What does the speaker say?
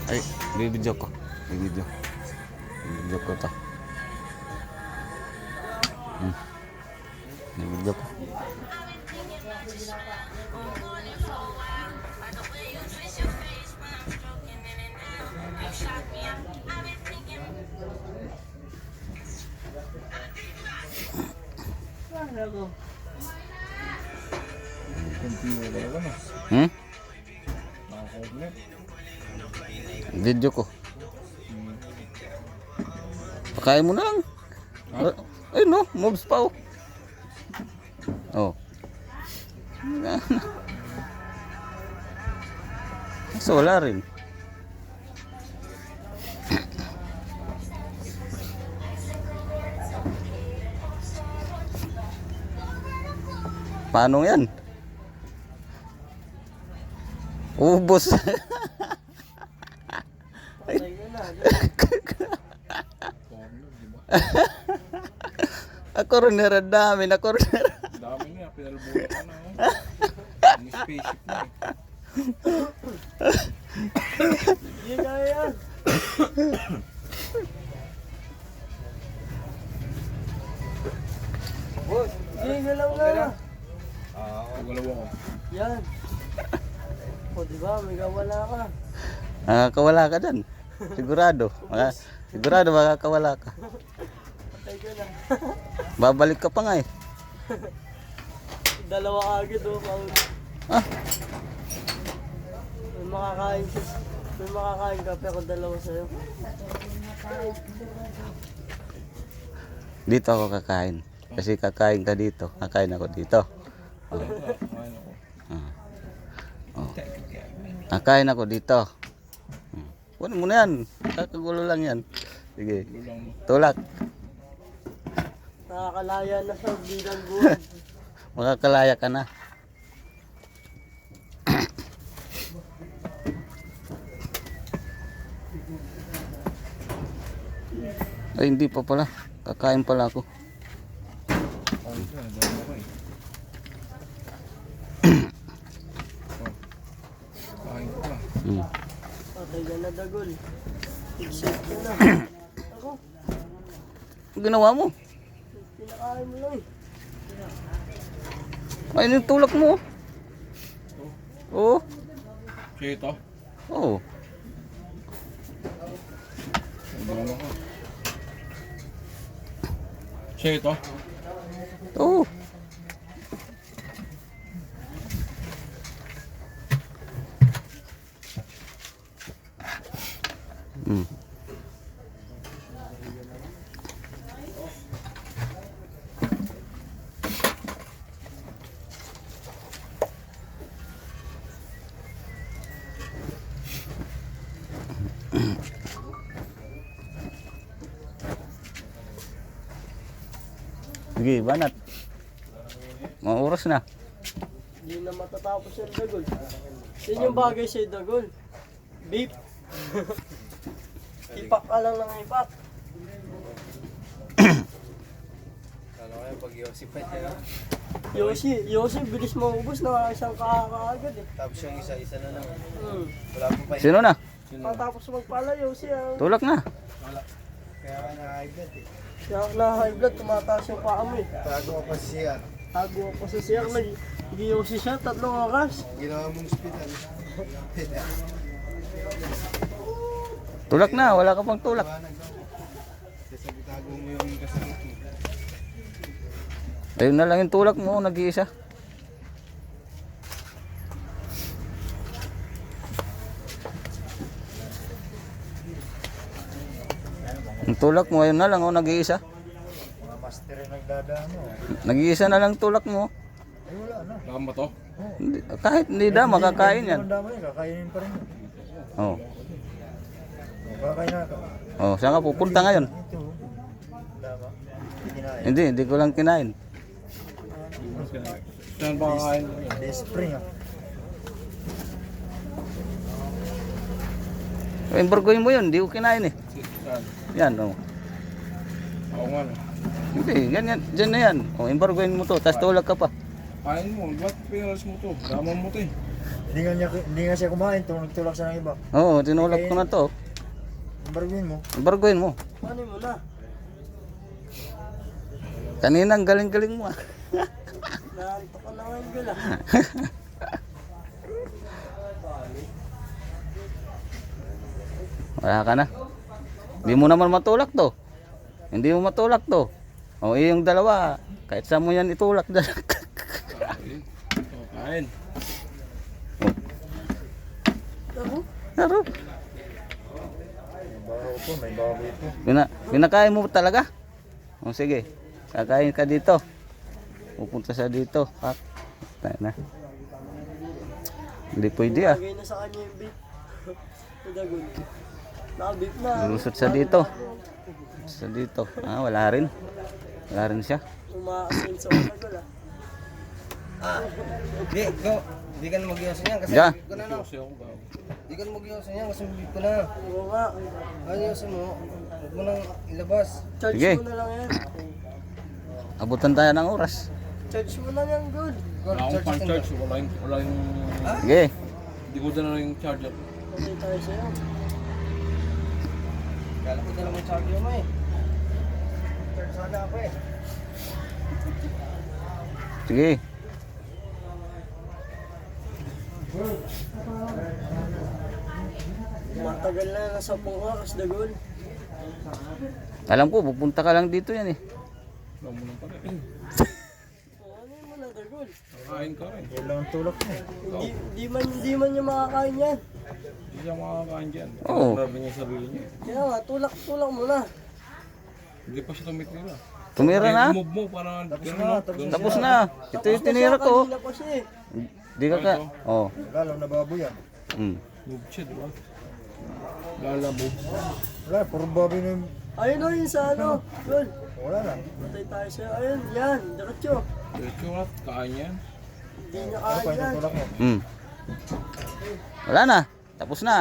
Ay, bibidyo ko. Bibidyo. Bibidyo ko to. Bibidyo ko. Hmm? Video ko. Pakain mo na lang. Ay no, moves pa oh. Oh. So wala rin. Paano yan? Ubos. Ako rin dami na ako rin. Dami nga, pinalbulan ka na. Ang spaceship na eh. Hindi kaya yan. Boss, hindi galaw na. Pagalawa ko. Yan. O diba, may gawala ka. Makakawala ka dyan. Sigurado. Sigurado makakawala ka. Patay ka na. Babalik ka pa nga eh. Dalawa agad o. Ah, May makakain ka pero dalawa sa'yo. dito ako kakain. Kasi kakain ka dito. Kakain ako dito. Kumain ako. Kakain ako dito. Kunin mo na yan. Kakagulo lang yan. Sige. Tulak. Nakakalaya na sa bilangguan. Makakalaya ka na. Ay, hindi pa pala. Kakain pala ako. Kain ko, dami ako eh. Kain ko pa. Patay ka na dagol. Exit ka na. Ako, Ang ginawa mo? pinakain mo lang eh. Ay, yung tulak mo. Oo. Siya ito. Oo. Ang ako. Siya ito. Oo. Sige, banat. Mga oras na. Hindi na matatapos yung dagol. Yun yung bagay sa'yo dagol. Beep. Ipak ka lang ng ipak. Kala ko yung pag-Yossi pa siya. Yoshi, bilis maubos na isang kaagad eh. Tapos yung isa-isa na lang. Hmm. Wala pa pa Sino na? Matapos magpala Yoshi ang... Tulak na. Kaya ka na-high-blood eh. Kaya na high blood, tumataas yung paa mo eh. Tago ka pa siya. Tago ako sa siyang nag-Yoshi siya, 3 oras. Ginawa mong hospital. Tulak na. Wala ka pang tulak. Kasi tago mo yung kasama mo. Ayun na lang yung tulak mo. Nag-iisa. Yung tulak mo. Ayun na lang. Nag-iisa. Mga master yung nagdadaan mo. Nag-iisa na lang tulak mo. Ay wala na. Nakam ba to? Kahit hindi da. Makakain yan. Dama yan, kakainin pa rin. Oh. Kakain na ka. Oh, saan ka pupunta ngayon? Ito. Dama. Kinain. Hindi ko lang kinain. Saan ba kakain? Spring ah. Embargoin mo yun, hindi ko kinain eh. Saan? Yan, oh. Ako nga no. Hindi, ganyan, dyan na yan. Oh, embargoin mo to, tapos tulak ka pa. Kain mo, ba't pinalas mo to? Damang mo to eh. Hindi nga siya kumain, tulak siya ng iba. Oo, tinulak ko na to. Barguin mo. Barguin mo. Ano mo na? Kanina ang galing-galing mo ah. Naantok ka na ngayon gala. Wala ka na. Hindi mo naman matulak to. Hindi mo matulak to. O yung dalawa, kahit saan mo yan itulak dyan. Kain. Ako? Pero, May baboy po. pinakain mo talaga? O sige, kakain ka dito. Pupunta sa dito. Ha? Tayo na. Hindi pwede ah. Lagay na sa kanya yung beef. Dagon. Naka-beef na. Lulusot sa dito. Sa dito. Ah, wala rin. Wala rin siya. Umaasin sa Dagon Di ka na mag-iwasan yan kasi Diyan. ko na no. Kasi ako ba? Di ka na mag-iwasan yan kasi bibig ko na. Oo nga. Ayusin mo, huwag mo nang ilabas. Charge Sige. mo na lang yan. Abutan tayo ng oras. Charge mo na yan, good. Wala akong fan charge. Wala yung... Sige. Hindi ko dala yung charger. Okay tayo sa'yo. Kala ko na lang charger mo eh. Charge sana ako eh. Sige. Matagal na, nasa 10 oras, Dagon. Alam ko, pupunta ka lang dito yan eh. Wala mo lang pala. Ano mo na, Dagon? Kain ka rin. Yan lang ang tulak mo. Hindi man niya makakain yan. Hindi siya makakain dyan. Oo. Grabe niya yung sarili niya. Kaya nga, tulak mo na. Hindi pa siya tumitira. Tumira na. Move mo para... Tapos na. Ito yung tinira ko. Kanina pa siya eh. Di ka ka. Oh. Lalo na baboy yan. Move siya, di ba? Lala move. Wala, puro baboy na yung... Ayun o, yun sa ano. Good. Wala na. Patay tayo sa'yo. Ayun, yan. Diretso. Diretso nga, kain yan. Hindi niya Ano pa kaya yung yan. tulak mo? Wala na. Tapos na.